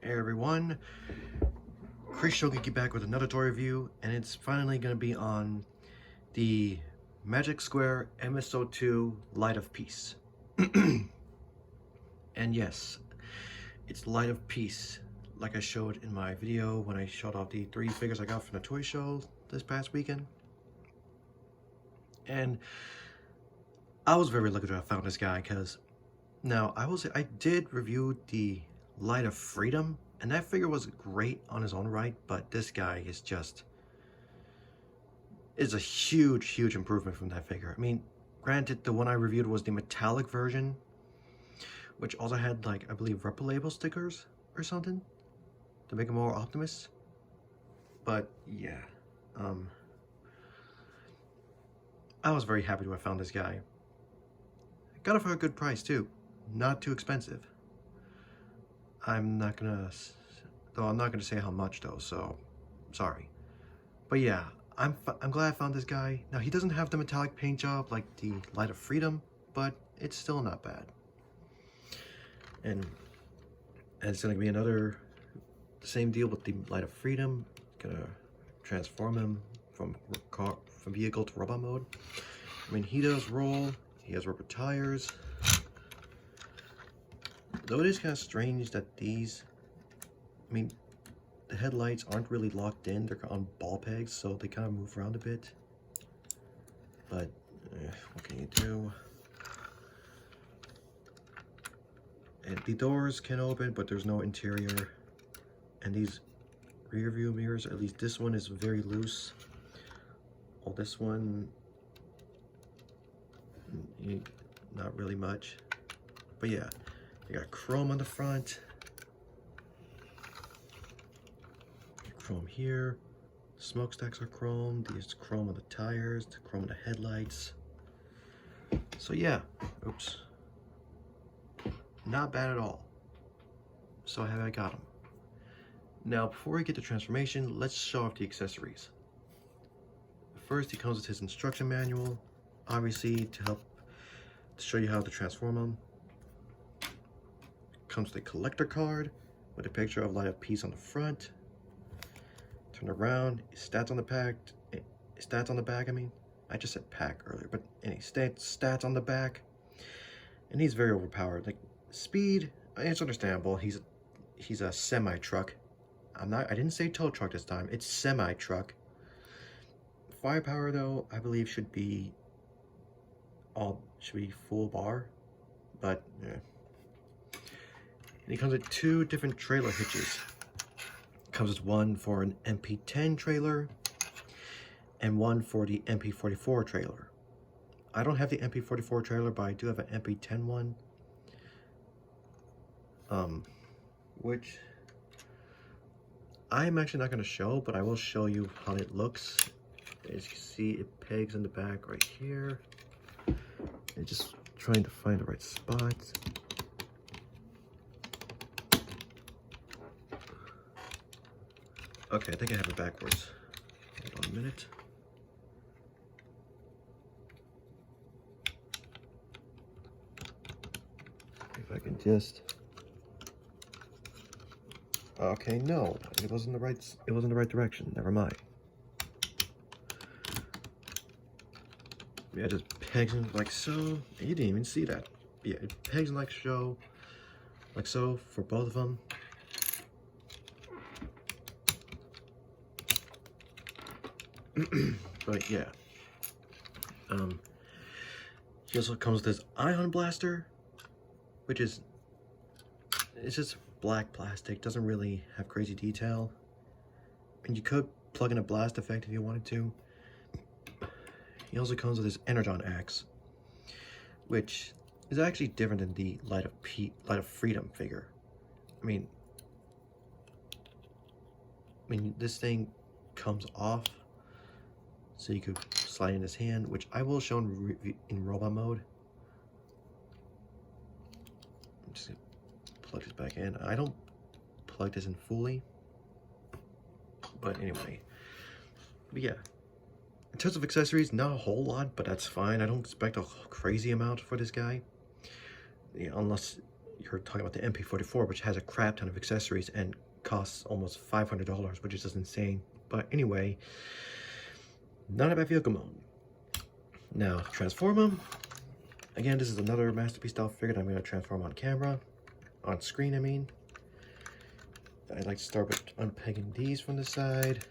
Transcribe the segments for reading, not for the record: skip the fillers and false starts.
Hey everyone, Chris Shogi back with another toy review, and it's finally going to be on the Magic Square MS-02 Light of Peace. And yes, it's Light of Peace, like I showed in my video when I showed off the 3 figures I got from the toy show this past weekend. And I was very lucky to have found this guy, because now I did review the Light of Freedom, and that figure was great on his own right, but this guy is a huge improvement from that figure. I mean, granted, the one I reviewed was the metallic version, which also had, like, I believe Ripple label stickers or something to make him more Optimus. But yeah, I was very happy to have found this guy. Got it for a good price too, not too expensive. I'm not gonna say how much though, so sorry. But yeah, I'm glad I found this guy. Now, he doesn't have the metallic paint job like the Light of Freedom, but it's still not bad. And it's gonna be the same deal with the Light of Freedom. Gonna transform him from vehicle to robot mode. I mean, he does roll. He has rubber tires. Though it is kind of strange that these, I mean, the headlights aren't really locked in. They're on ball pegs, so they kind of move around a bit. But what can you do? And the doors can open, but there's no interior. And these rear view mirrors, at least this one, is very loose. Oh, this one, not really much. But yeah, you got chrome on the front. Chrome here. Smokestacks are chrome. There's chrome on the tires, the chrome on the headlights. So yeah, oops. Not bad at all. So I got him. Now, before we get to transformation, let's show off the accessories. First, he comes with his instruction manual, obviously to show you how to transform him. Comes with a collector card with a picture of Light of Peace on the front. Turn around, stats on the back. I mean, I just said pack earlier, but any stats on the back. And he's very overpowered. Like, speed, it's understandable. He's a semi truck. I didn't say tow truck this time. It's semi truck. Firepower though, I believe should be full bar, but yeah. And he comes with 2 different trailer hitches. Comes with one for an MP10 trailer and one for the MP44 trailer. I don't have the MP44 trailer, but I do have an MP10 one. Which I'm actually not going to show, but I will show you how it looks. As you can see, it pegs in the back right here. And just trying to find the right spot. Okay, I think I have it backwards. Hold on a minute. If I can just... Okay, no, it wasn't the right direction. Never mind. Yeah, it just pegs in like so. You didn't even see that. Yeah, it pegs in like so for both of them. But yeah, he also comes with this ion blaster, which it's just black plastic, doesn't really have crazy detail, and you could plug in a blast effect if you wanted to. He also comes with his Energon axe, which is actually different than the Light of Freedom figure. I mean, this thing comes off, so you could slide in his hand, which I will show in robot mode. I'm just gonna plug this back in. I don't plug this in fully, but anyway. But yeah, in terms of accessories, not a whole lot, but that's fine. I don't expect a crazy amount for this guy. Yeah, unless you're talking about the MP44, which has a crap ton of accessories and costs almost $500, which is just insane. But anyway, not a bad vehicle mode. Now, transform them. Again, this is another masterpiece style figure that I'm going to transform on camera. On screen, I mean. I'd like to start with unpegging these from the side.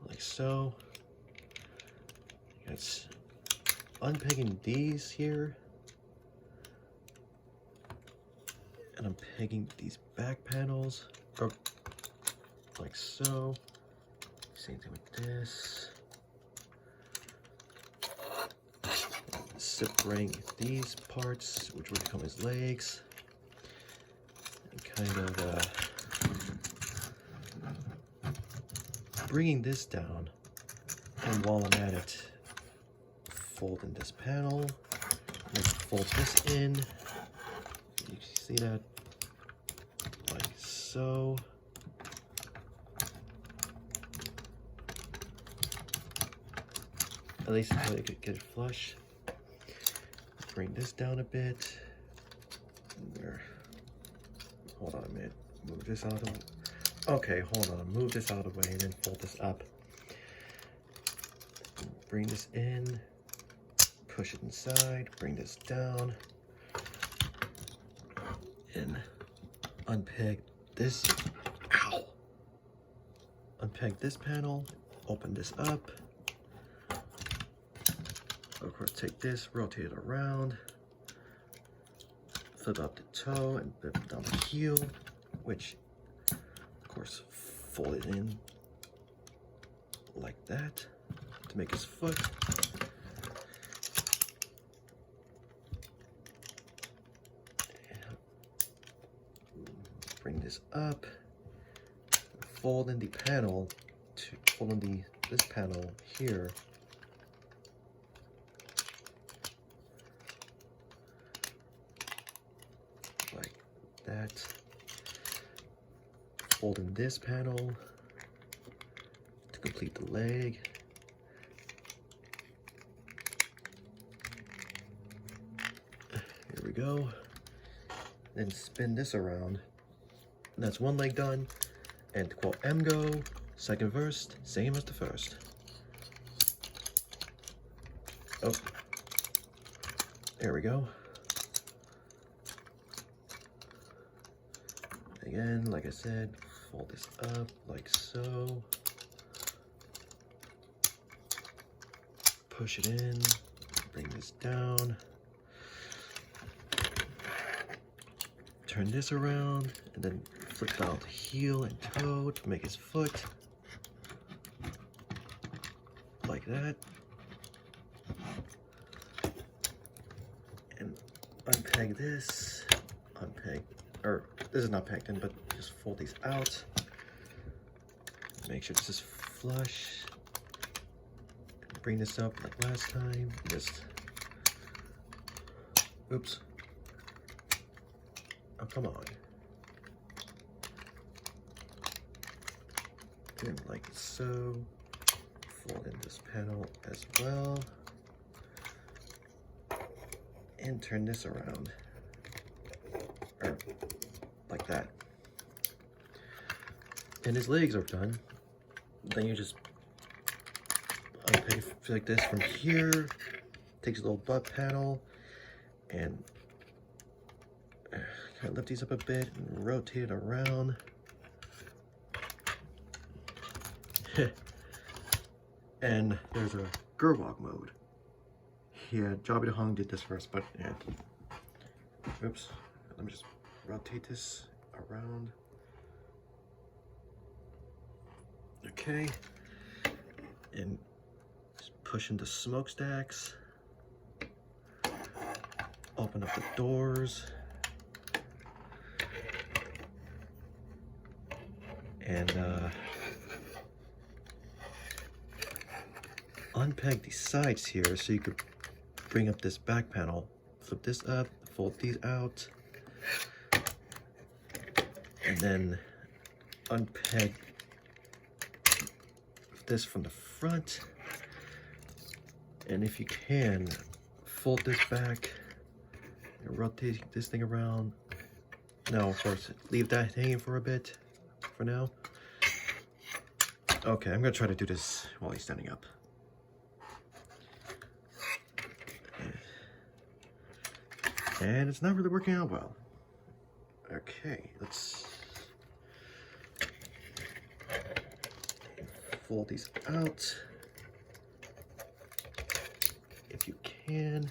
Like so. It's unpegging these here. And I'm pegging these back panels, or like so. Same thing with this. Separating these parts, which would become his legs, and kind of bringing this down. And while I'm at it, folding this panel, and fold this in. You see that? Like so. At least until you could get it flush. Bring this down a bit. There. Hold on a minute. Move this out of the way. Okay, hold on. Move this out of the way and then fold this up. Bring this in. Push it inside. Bring this down. And unpeg this. Ow! Unpeg this panel. Open this up. Of course, take this, rotate it around, flip up the toe and flip down the heel, which, of course, fold it in like that to make his foot. Bring this up, fold in the panel to fold in this panel here. That. Fold in this panel to complete the leg. Here we go. Then spin this around. And that's one leg done. And to quote Go, second verse, same as the first. Oh. There we go. Again, like I said, fold this up like so. Push it in, bring this down. Turn this around, and then flip out heel and toe to make his foot. Like that. And unpeg this, or this is not pegged in, but just fold these out. Make sure this is flush. Bring this up like last time. Just, oops. Oh, come on. And like so. Fold in this panel as well. And turn this around. Or like that. And his legs are done. Then you just unpeg like this from here. Takes a little butt panel and kind of lift these up a bit and rotate it around. And there's a Gerwalk mode. Yeah, Jobby the Hung did this first, but yeah. Oops. Let me just rotate this around. Okay. And just push into smokestacks. Open up the doors. And unpeg these sides here so you could bring up this back panel. Flip this up, fold these out. And then unpeg this from the front And if you can, fold this back and rotate this thing around. No, of course, leave that hanging for a bit for now. Okay, I'm gonna try to do this while he's standing up. And it's not really working out well. Okay, let's fold these out if you can,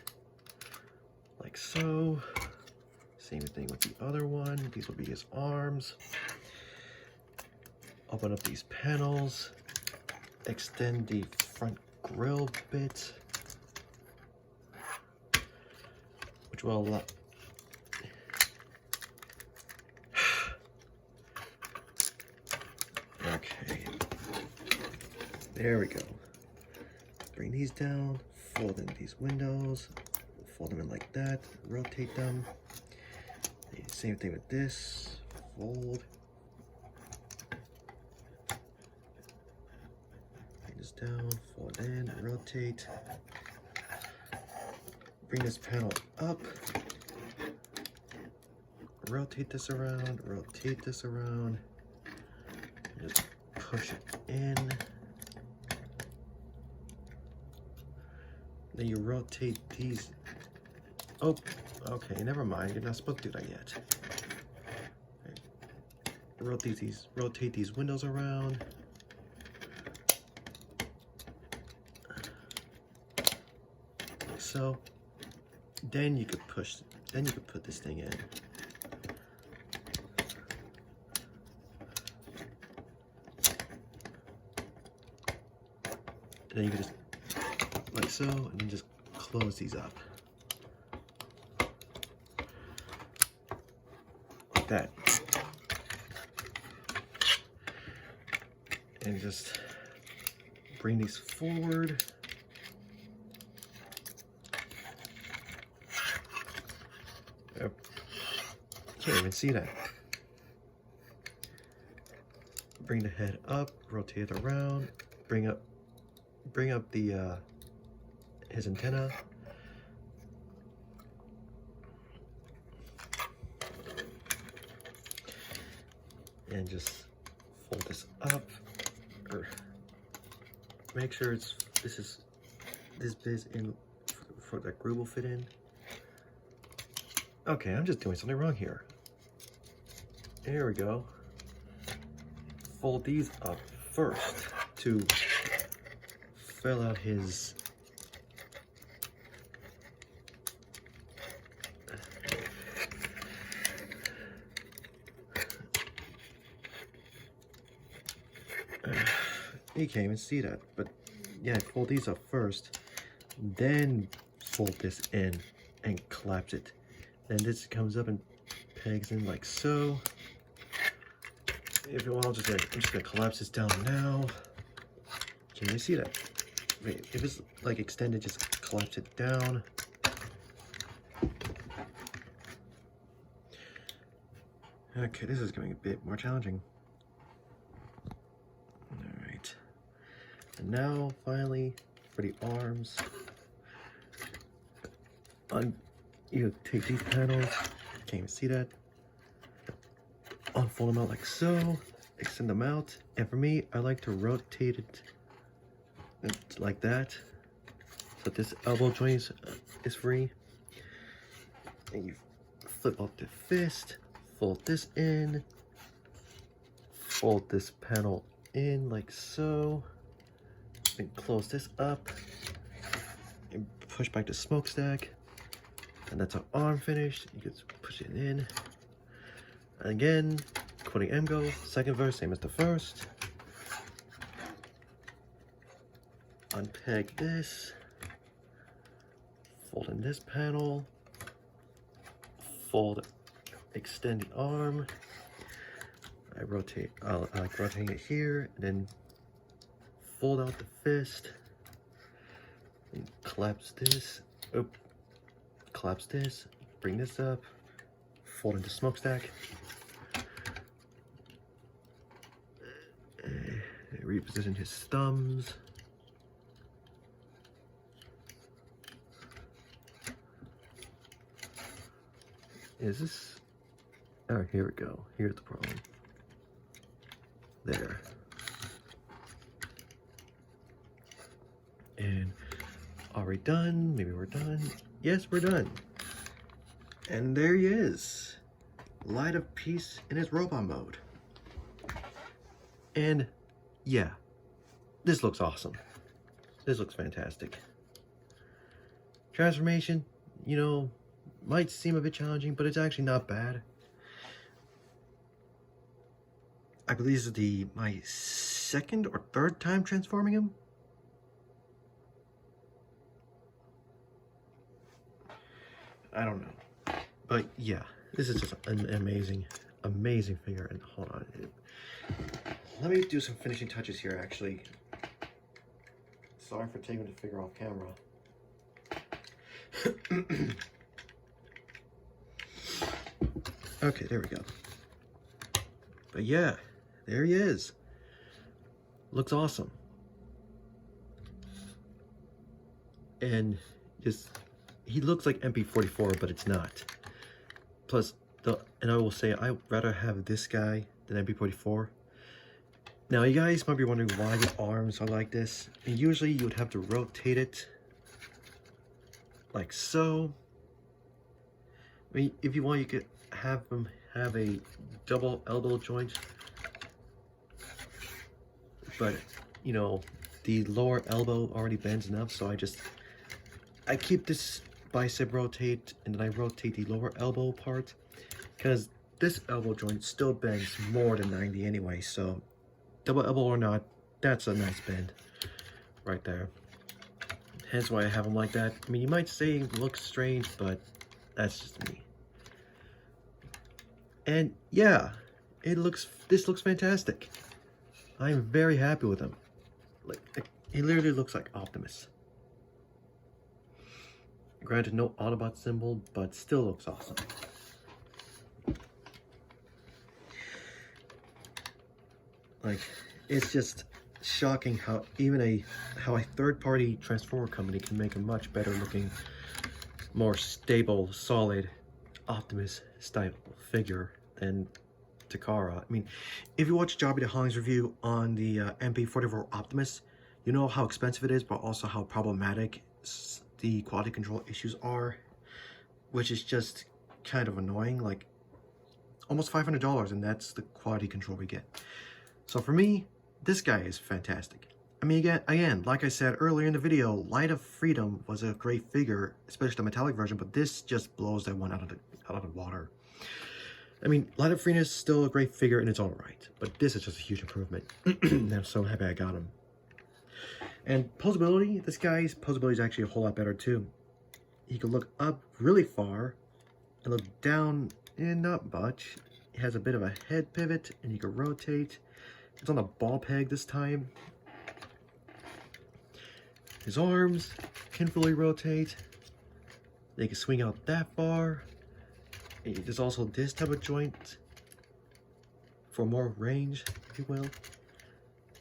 like so. Same thing with the other one. These will be his arms. Open up these panels, extend the front grill bit, which will allow okay, there we go. Bring these down, fold in these windows, fold them in like that, rotate them. Same thing with this, fold. Bring this down, fold in, rotate. Bring this panel up. Rotate this around, rotate this around. Just push it in. Then you rotate these. Oh, okay, never mind. You're not supposed to do that yet. Okay. Rotate these windows around. Like so. Then you could put this thing in. And then you can just, like so, and then just close these up. Like that. And just bring these forward. Yep. Can't even see that. Bring the head up, rotate it around, bring up the his antenna. And just fold this up, or make sure this bit in for that groove will fit in. Okay, I'm just doing something wrong here. There we go. Fold these up first to fill out his you can't even see that, but yeah, fold these up first, then fold this in and collapse it. Then this comes up and pegs in like so. If you want, I'm just gonna collapse this down now. Can you see that? Wait, if it's like extended, just collapse it down. Okay, this is getting a bit more challenging. Alright. And now, finally, for the arms. You take these panels, can't even see that. Unfold them out like so, extend them out. And for me, I like to rotate it like that, so this elbow joint is free. And you flip up the fist, fold this in, fold this panel in like so, and close this up, and push back the smokestack. And that's our arm finished. You can push it in. And again, quoting MGO, second verse, same as the first. Unpeg this. Fold in this panel. Fold, extend the arm. I like rotating it here, and then fold out the fist. And collapse this. Collapse this, bring this up, fold into smokestack, reposition his thumbs, Is this? Oh, here we go. Here's the problem. There. And are we done? Maybe we're done. Yes, we're done. And there he is. Light of Peace in his robot mode. And yeah, this looks awesome. This looks fantastic. Transformation, you know, might seem a bit challenging, but it's actually not bad. I believe this is my second or third time transforming him. I don't know. But yeah, this is just an amazing figure. And hold on. Let me do some finishing touches here, actually. Sorry for taking the figure off camera. Okay, there we go. But yeah, there he is. Looks awesome. And just, he looks like MP44, but it's not. Plus, and I will say, I'd rather have this guy than MP44. Now, you guys might be wondering why the arms are like this. And usually, you would have to rotate it like so. I mean, if you want, you could have them have a double elbow joint. But, you know, the lower elbow already bends enough, so I keep this bicep rotate, and then I rotate the lower elbow part, because this elbow joint still bends more than 90 anyway, so double elbow or not, that's a nice bend right there. Hence why I have them like that. I mean, you might say it looks strange, but that's just me. And yeah, this looks fantastic. I'm very happy with him. Like, he literally looks like Optimus. Granted, no Autobot symbol, but still looks awesome. Like, it's just shocking how even a third-party Transformer company can make a much better looking, more stable, solid Optimus style figure than Takara. I mean, if you watch Jobby DeHong's review on the MP44 Optimus, you know how expensive it is, but also how problematic the quality control issues are, which is just kind of annoying. Like, almost $500, and that's the quality control we get. So for me, this guy is fantastic. I mean, again, like I said earlier in the video, Light of Freedom was a great figure, especially the metallic version, but this just blows that one out of the water. I mean, Light of Freedom is still a great figure in its own right, but this is just a huge improvement. And I'm so happy I got him. And posability, this guy's posability is actually a whole lot better too. He can look up really far and look down and not much. He has a bit of a head pivot, and he can rotate. It's on a ball peg this time. His arms can fully rotate. They can swing out that far. There's also this type of joint for more range, if you will.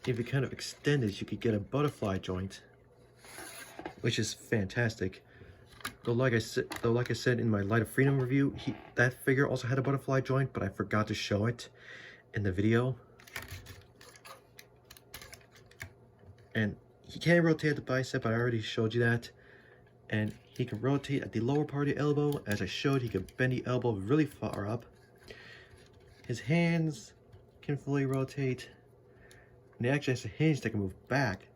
If you kind of extend it, you could get a butterfly joint, which is fantastic. Though, like I said in my Light of Freedom review, that figure also had a butterfly joint, but I forgot to show it in the video. And he can rotate the bicep, I already showed you that. And he can rotate at the lower part of the elbow. As I showed, he can bend the elbow really far up. His hands can fully rotate. And he actually has a hinge that can move back,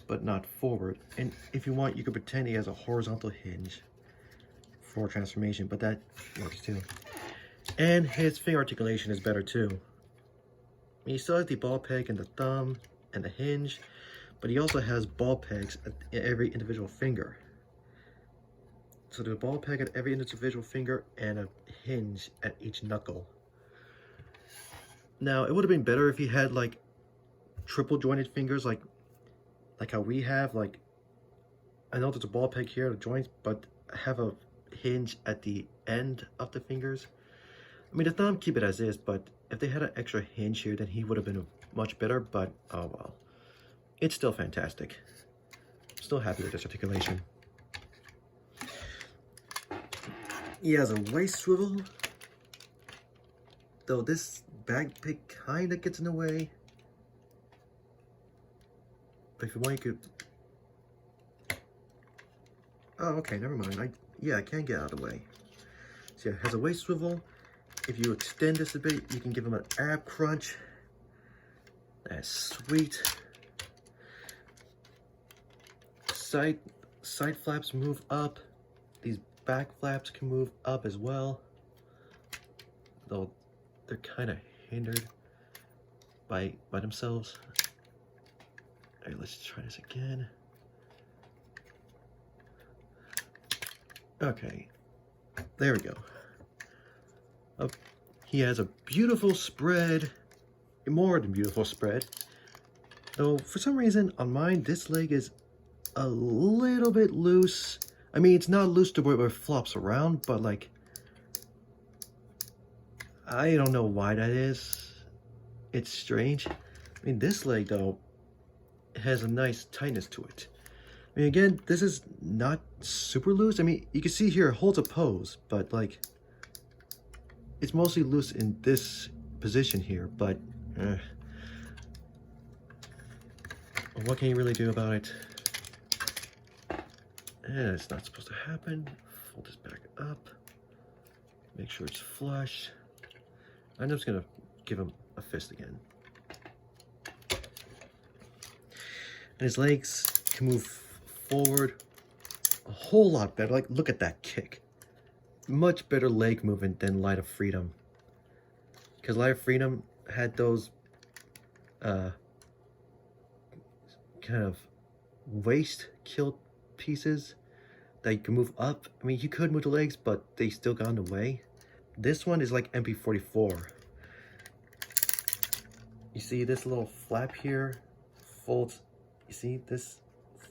but not forward. And if you want, you could pretend he has a horizontal hinge for transformation, but that works too. And his finger articulation is better too. He still has the ball peg and the thumb and the hinge, but he also has ball pegs at every individual finger. So there's a ball peg at every individual finger and a hinge at each knuckle. Now, it would have been better if he had like triple jointed fingers like how we have. Like, I know there's a ball peg here, the joints, but have a hinge at the end of the fingers. I mean, the thumb, keep it as is, but if they had an extra hinge here, then he would have been much better, but oh well. It's still fantastic. Still happy with this articulation. He has a waist swivel, though this bag pick kind of gets in the way. But if you want, you could... Oh, okay, never mind. Yeah, I can get out of the way. So yeah, it has a waist swivel. If you extend this a bit, you can give him an ab crunch. That's sweet. Side flaps move up. These back flaps can move up as well, though they're kind of hindered by themselves. All right, let's try this again. Okay, there we go. Oh, he has a beautiful spread, more than beautiful spread. Though for some reason on mine, this leg is a little bit loose. I mean, it's not loose to where it flops around, but like, I don't know why that is. It's strange. I mean, this leg though has a nice tightness to it. I mean, again, this is not super loose. I mean, you can see here it holds a pose, but like, it's mostly loose in this position here, but what can you really do about it? And it's not supposed to happen. Fold this back up. Make sure it's flush. I'm just gonna give him a fist again. And his legs can move forward a whole lot better. Like, look at that kick. Much better leg movement than Light of Freedom. Because Light of Freedom had those kind of waist kilt pieces that you can move up. I mean, you could move the legs, but they still got in the way. This one is like MP44. You see this little flap here folds. You see this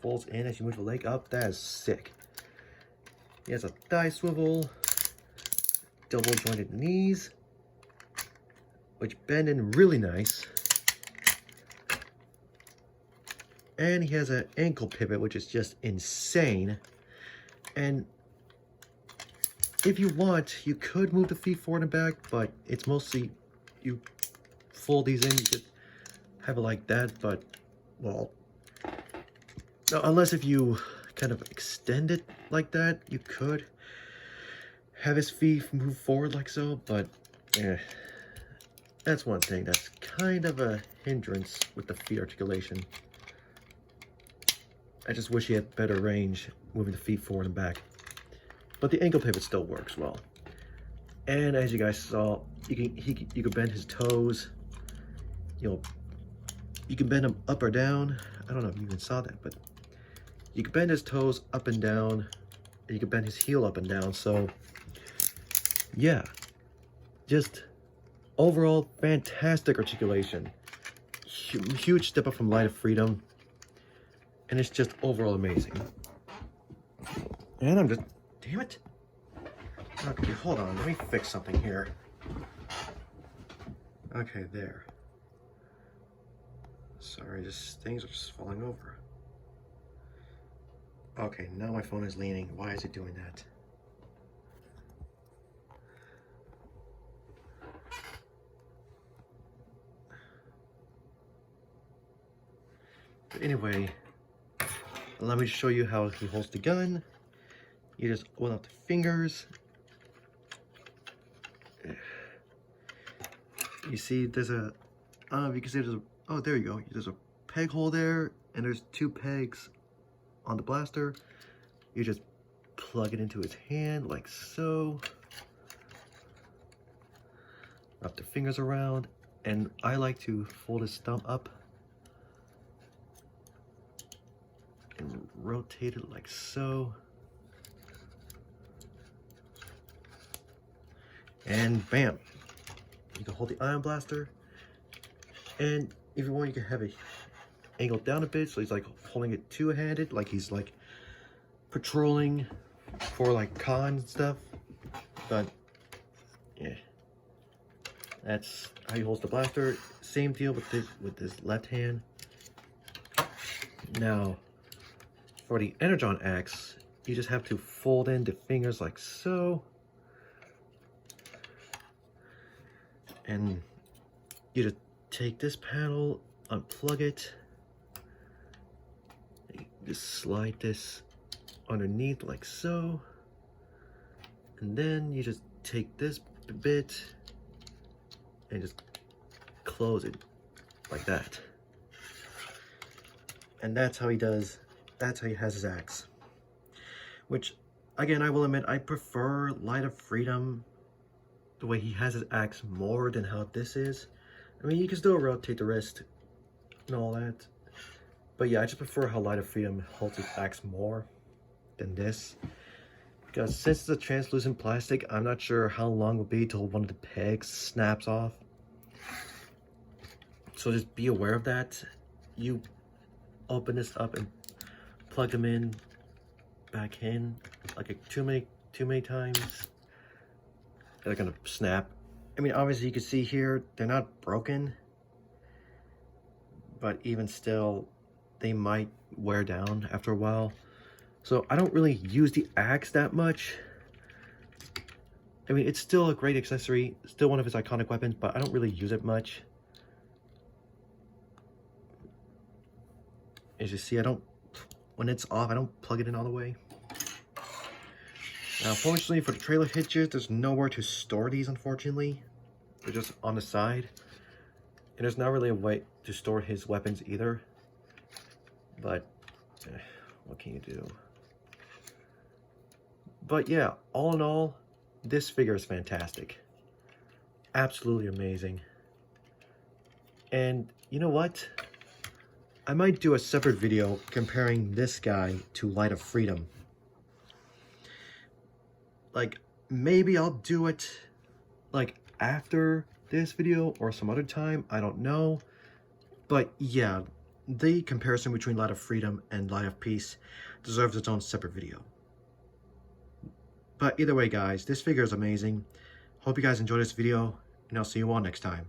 folds in as you move the leg up. That is sick. He has a thigh swivel, double jointed knees, which bend in really nice. And he has an ankle pivot, which is just insane. And if you want, you could move the feet forward and back, but it's mostly, you fold these in, you could have it like that, but, well, no, unless if you kind of extend it like that, you could have his feet move forward like so, but that's one thing that's kind of a hindrance with the feet articulation. I just wish he had better range moving the feet forward and back. But the ankle pivot still works well. And as you guys saw, you can bend his toes. You can bend them up or down. I don't know if you even saw that, but you can bend his toes up and down. And you can bend his heel up and down. So yeah, just overall fantastic articulation. Huge step up from Light of Freedom. And it's just overall amazing. And I'm just, damn it. Okay, hold on, let me fix something here. Okay, there. Sorry, just things are just falling over. Okay, now my phone is leaning. Why is it doing that? But anyway, allow me to show you how he holds the gun. You just open up the fingers. You see there's a, I don't know if you can see there's a, oh, there you go. There's a peg hole there, and there's 2 pegs on the blaster. You just plug it into his hand like so. Wrap the fingers around, and I like to fold his thumb up and rotate it like so. And bam, you can hold the ion blaster, and if you want, you can have it angled down a bit so he's like holding it two-handed, like he's like patrolling for like cons and stuff. But yeah, that's how he holds the blaster. Same deal with this left hand. Now for the Energon axe, you just have to fold in the fingers like so. And you just take this panel, unplug it, just slide this underneath like so, and then you just take this bit and just close it like that. And that's how he has his axe. Which, again, I will admit, I prefer Light of Freedom, the way he has his axe, more than how this is. I mean, you can still rotate the wrist and all that. But yeah, I just prefer how Light of Freedom holds his axe more than this. Because since it's a translucent plastic, I'm not sure how long it will be till one of the pegs snaps off. So just be aware of that. You open this up and plug them in, back in, like too many times, they're gonna snap. I mean, obviously you can see here, they're not broken, but even still, they might wear down after a while. So I don't really use the axe that much. I mean, it's still a great accessory, still one of his iconic weapons, but I don't really use it much. As you see, when it's off, I don't plug it in all the way. Now, unfortunately for the trailer hitches, there's nowhere to store these, unfortunately. They're just on the side. And there's not really a way to store his weapons either. But, what can you do? But yeah, all in all, this figure is fantastic. Absolutely amazing. And you know what? I might do a separate video comparing this guy to Light of Freedom. Like, maybe I'll do it, like, after this video or some other time. I don't know. But yeah, the comparison between Light of Freedom and Light of Peace deserves its own separate video. But either way, guys, this figure is amazing. Hope you guys enjoyed this video, and I'll see you all next time.